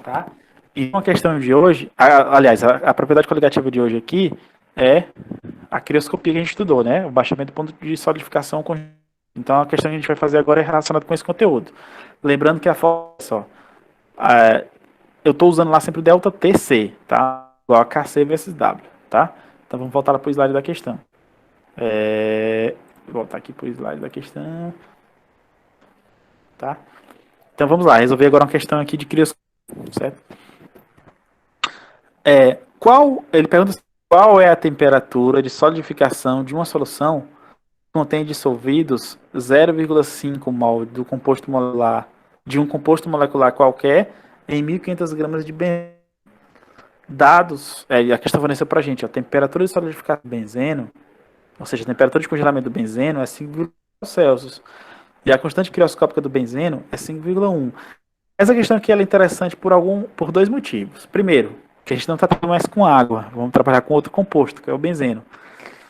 S1: Tá? E uma questão de hoje, aliás, a propriedade coligativa de hoje aqui é a crioscopia que a gente estudou, né? O baixamento do ponto de solidificação. Então a questão que a gente vai fazer agora é relacionada com esse conteúdo. Lembrando que a fórmula só, eu estou usando lá sempre o delta TC, tá? Igual a KC vezes W, tá? Então vamos voltar lá para o slide da questão. Vou voltar aqui para o slide da questão. Tá? Então vamos lá, resolver agora uma questão aqui de crioscopia, certo? Ele pergunta qual é a temperatura de solidificação de uma solução que contém dissolvidos 0,5 mol do composto molecular de um composto molecular qualquer em 1.500 gramas de benzeno. Dados, a questão forneceu para a gente, a temperatura de solidificação do benzeno, ou seja, a temperatura de congelamento do benzeno é 5,0 Celsius. E a constante crioscópica do benzeno é 5,1. Essa questão aqui ela é interessante por dois motivos. Primeiro, que a gente não está trabalhando mais com água, vamos trabalhar com outro composto, que é o benzeno.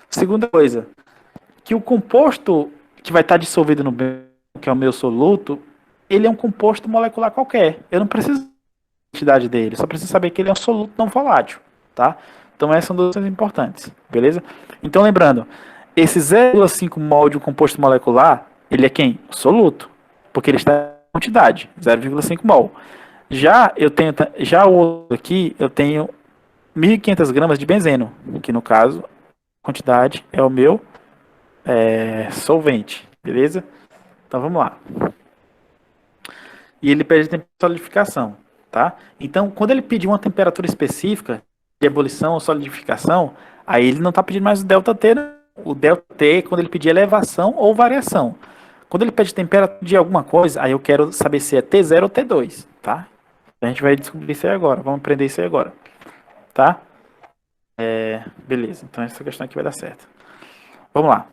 S1: Segunda coisa, que o composto que vai estar dissolvido no benzeno, que é o meu soluto, ele é um composto molecular qualquer. Eu não preciso da quantidade dele, só preciso saber que ele é um soluto não volátil, tá? Então essas são duas coisas importantes, beleza? Então lembrando, esse 0,5 mol de um composto molecular, ele é quem? O soluto, porque ele está em quantidade, 0,5 mol. Já o outro aqui, eu tenho 1.500 gramas de benzeno, que no caso, a quantidade é o meu solvente, beleza? Então vamos lá. E ele pede temperatura de solidificação, tá? Então, quando ele pedir uma temperatura específica de ebulição ou solidificação, aí ele não está pedindo mais o ΔT, né? O ΔT, quando ele pedir elevação ou variação. Quando ele pede temperatura de alguma coisa, aí eu quero saber se é T0 ou T2, tá? A gente vai descobrir isso aí agora, vamos aprender isso aí agora, tá? Beleza, então essa questão aqui vai dar certo. Vamos lá.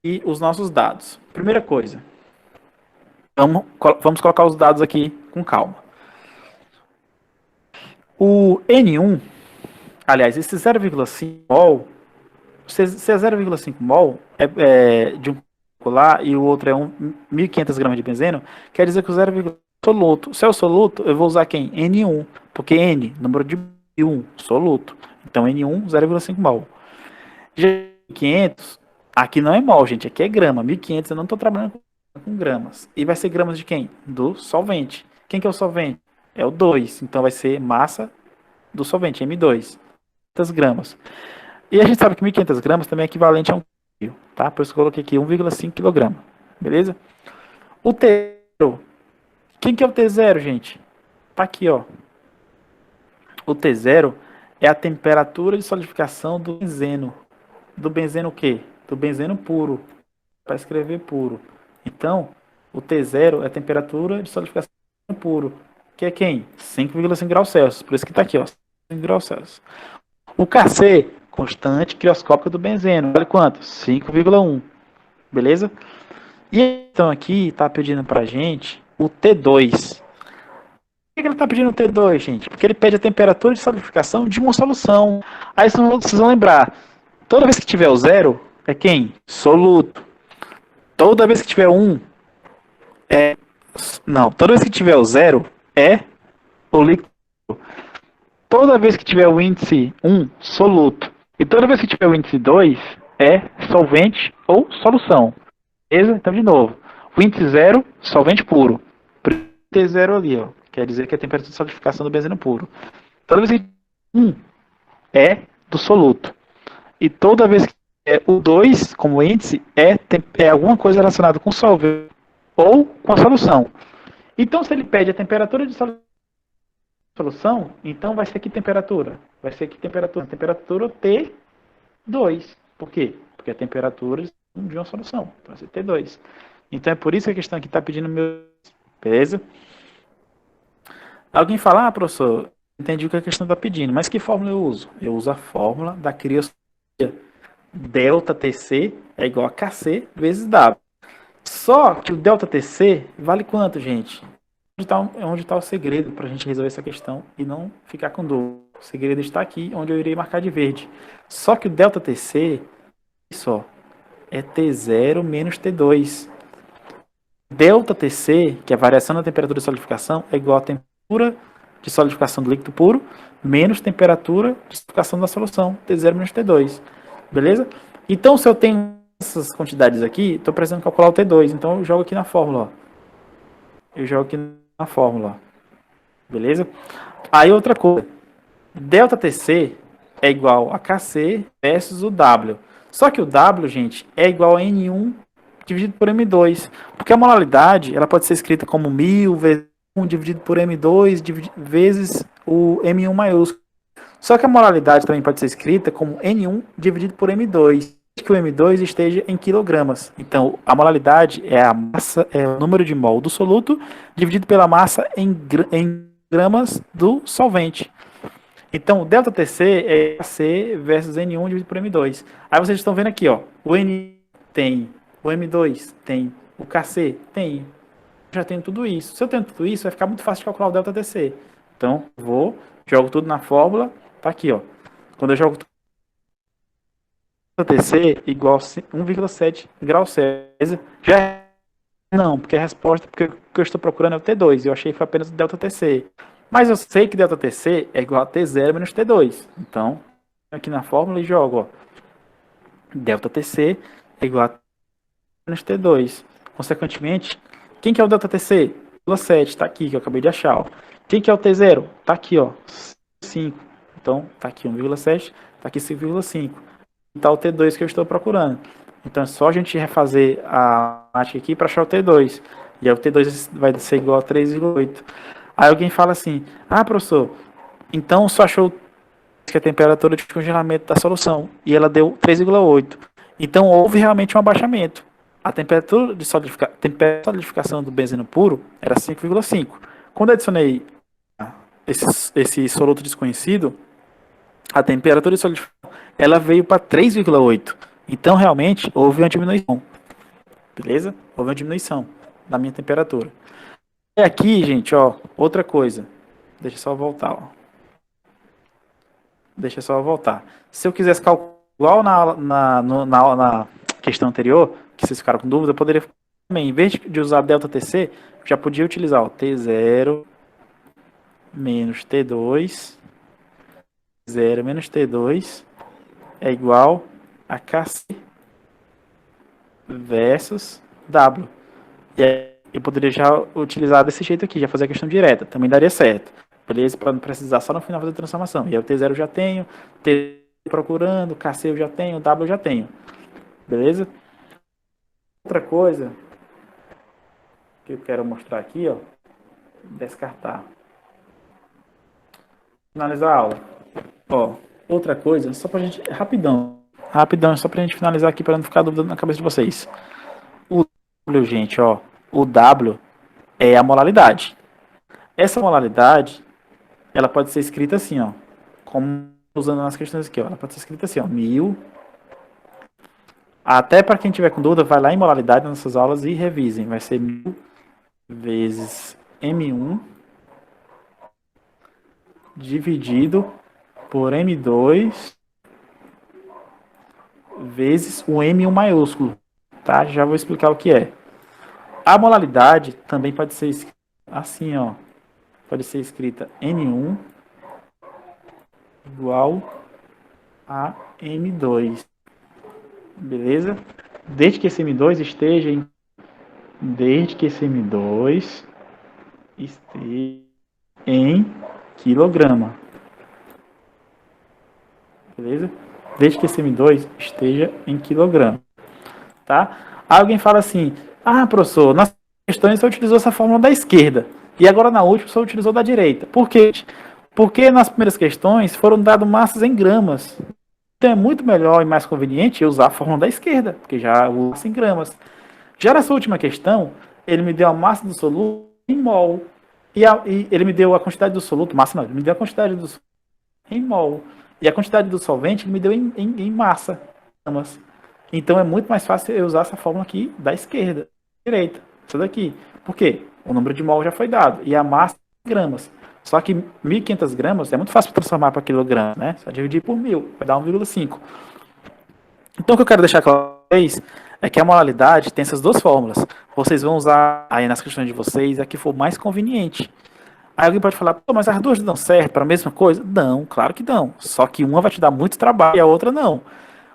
S1: E os nossos dados. Primeira coisa, vamos colocar os dados aqui com calma. O N1, aliás, esse 0,5 mol, se é 0,5 mol de um lá e o outro é 1.500 gramas de benzeno, quer dizer que o 0,5 soluto. Se é o soluto, eu vou usar quem? N1, porque N, número de 1, soluto. Então N1, 0,5 mol. Já 1.500, aqui não é mol, gente, aqui é grama. 1.500 eu não estou trabalhando com gramas. E vai ser gramas de quem? Do solvente. Quem que é o solvente? É o 2, então vai ser massa do solvente, M2. 500 gramas. E a gente sabe que 1.500 gramas também é equivalente a 1 quilo, tá? Por isso que eu coloquei aqui 1,5 kg, beleza? O T0, quem que é o T0, gente? Tá aqui, ó. O T0 é a temperatura de solidificação do benzeno. Do benzeno o quê? Do benzeno puro, para escrever puro. Então, o T0 é a temperatura de solidificação do benzeno puro, que é quem? 5,5 graus Celsius, por isso que tá aqui, ó, 5 graus Celsius. O Kc, constante crioscópica do benzeno, vale quanto? 5,1, beleza? E então aqui está pedindo pra gente o T2. Por que ele está pedindo o T2, gente? Porque ele pede a temperatura de solidificação de uma solução. Aí vocês vão lembrar, toda vez que tiver o zero, é quem? Soluto. Toda vez que tiver um, toda vez que tiver o zero, é o líquido. Toda vez que tiver o índice 1, soluto. E toda vez que tiver o índice 2, é solvente ou solução. Beleza? Então, de novo. O índice 0, solvente puro. T0 ali, ó. Quer dizer que é a temperatura de solidificação do benzeno puro. Toda vez que 1 é do soluto. E toda vez que é o 2 como índice, é alguma coisa relacionada com solvente ou com a solução. Então, se ele pede a temperatura de solução, então vai ser que temperatura? Vai ser que temperatura? Temperatura T2. Por quê? Porque a temperatura de uma solução. Vai ser T2. Então é por isso que a questão aqui está pedindo meu. Beleza? Alguém fala, professor, entendi o que a questão está pedindo, mas que fórmula eu uso? Eu uso a fórmula da crioscopia. ΔTc é igual a Kc vezes W. Só que o ΔTc vale quanto, gente? Onde está o segredo para a gente resolver essa questão e não ficar com dúvida. O segredo está aqui, onde eu irei marcar de verde. Só que o ΔTc é T0 menos T2. ΔTc, que é a variação da temperatura de solidificação, é igual a temperatura de solidificação do líquido puro menos temperatura de solidificação da solução, T0 menos T2. Beleza? Então, se eu tenho essas quantidades aqui, estou precisando calcular o T2. Então, eu jogo aqui na fórmula. Eu jogo aqui na fórmula. Beleza? Aí, outra coisa. ΔTc é igual a Kc versus o W. Só que o W, gente, é igual a N1 dividido por M2. Porque a molaridade ela pode ser escrita como 1000 vezes 1 dividido por M2 vezes o M1 maiúsculo. Só que a molalidade também pode ser escrita como N1 dividido por M2, que o M2 esteja em quilogramas. Então, a molalidade é a massa, é o número de mol do soluto dividido pela massa em gramas do solvente. Então, o delta TC é C versus N1 dividido por M2. Aí vocês estão vendo aqui, ó, o N tem, o M2 tem, o KC tem, já tenho tudo isso. Se eu tenho tudo isso, vai ficar muito fácil de calcular o delta TC. Então, jogo tudo na fórmula, tá aqui, ó. Quando eu jogo tudo, delta TC igual a 1,7 graus Celsius, já não, porque a resposta, porque o que eu estou procurando é o T2, eu achei que foi apenas o delta TC. Mas eu sei que delta TC é igual a T0 menos T2. Então, aqui na fórmula e jogo, ó. Delta TC é igual a menos T2. Consequentemente, quem que é o delta TC? 7, tá aqui, que eu acabei de achar, ó. Quem que é o T0? Tá aqui, ó, 5. Então, tá aqui 1,7, tá aqui 5,5. E tá o T2 que eu estou procurando. Então, é só a gente refazer a matemática aqui para achar o T2. E aí o T2 vai ser igual a 3,8. Aí alguém fala assim, professor, então só achou que a temperatura de congelamento da solução, e ela deu 3,8. Então houve realmente um abaixamento. A temperatura de solidificação do benzeno puro era 5,5. Quando eu adicionei esse soluto desconhecido, a temperatura de solidificação ela veio para 3,8. Então realmente houve uma diminuição. Beleza? Houve uma diminuição da minha temperatura. E aqui, gente, ó, outra coisa. Deixa eu só voltar, ó. Deixa eu só voltar. Se eu quisesse calcular igual na questão anterior, que vocês ficaram com dúvida, eu poderia também, em vez de usar delta TC, já podia utilizar o T0 menos T2, 0 menos T2 é igual a KC versus W. E aí eu poderia já utilizar desse jeito aqui, já fazer a questão direta, também daria certo. Beleza? Para não precisar só no final fazer a transformação. E aí o T0 eu já tenho, T procurando, KC eu já tenho, W eu já tenho. Beleza? Outra coisa que eu quero mostrar aqui, ó, descartar. Finalizar a aula. Ó, outra coisa, só pra gente, rapidão, só pra gente finalizar aqui para não ficar dúvida na cabeça de vocês. O W, gente, ó, o W é a molalidade. Essa molalidade, ela pode ser escrita assim, ó, como usando nas questões aqui, ó, ela pode ser escrita assim, ó, 1000. Até para quem tiver com dúvida, vai lá em molalidade nas suas aulas e revisem. Vai ser 1000 vezes M1 dividido por M2 vezes o M1 maiúsculo, tá? Já vou explicar o que é. A molalidade também pode ser escrita assim, ó. Pode ser escrita N1 igual a M2. Beleza? Desde que esse M2 esteja em quilograma. Beleza? Desde que esse M2 esteja em quilograma. Tá? Aí alguém fala assim, professor, nas questões você utilizou essa fórmula da esquerda. E agora na última você utilizou da direita. Por quê? Porque nas primeiras questões foram dadas massas em gramas. Então é muito melhor e mais conveniente eu usar a fórmula da esquerda, porque já usa em gramas. Já nessa última questão, ele me deu a massa do soluto em mol. E ele me deu a quantidade do soluto, massa não, ele me deu a quantidade do soluto em mol. E a quantidade do solvente ele me deu em massa. Então é muito mais fácil eu usar essa fórmula aqui da esquerda, direita, essa daqui. Por quê? O número de mol já foi dado. E a massa em gramas. Só que 1.500 gramas é muito fácil de transformar para quilograma, né? Só dividir por 1.000, vai dar 1,5. Então o que eu quero deixar claro para vocês é que a molalidade tem essas duas fórmulas. Vocês vão usar aí nas questões de vocês a que for mais conveniente. Aí alguém pode falar, mas as duas dão certo para a mesma coisa? Não, claro que dão. Só que uma vai te dar muito trabalho e a outra não.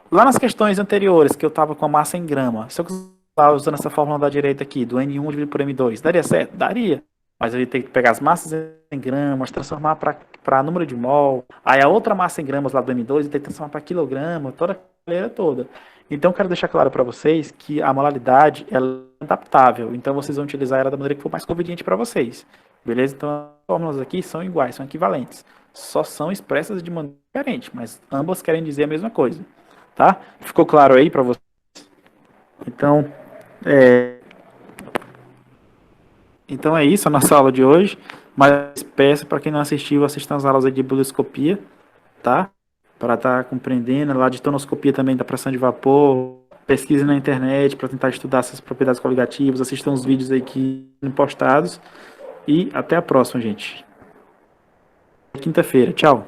S1: Lá nas questões anteriores, que eu estava com a massa em grama, se eu estava usando essa fórmula da direita aqui, do N1 dividido por M2, daria certo? Daria. Mas eu ia ter que pegar as massas em gramas, transformar para número de mol. Aí a outra massa em gramas lá do M2 eu ia ter que transformar para quilograma, toda a galera toda. Então eu quero deixar claro para vocês que a molalidade ela é adaptável. Então vocês vão utilizar ela da maneira que for mais conveniente para vocês. Beleza? Então, as fórmulas aqui são iguais, são equivalentes. Só são expressas de maneira diferente, mas ambas querem dizer a mesma coisa. Tá? Ficou claro aí para você? Então, então é isso a nossa aula de hoje. Mas peço para quem não assistiu, assistam as aulas aí de buloscopia, tá? Para estar compreendendo. Lá de tonoscopia também da pressão de vapor. Pesquise na internet para tentar estudar essas propriedades coligativas. Assistam os vídeos aí que foram postados. E até a próxima, gente. Quinta-feira. Tchau.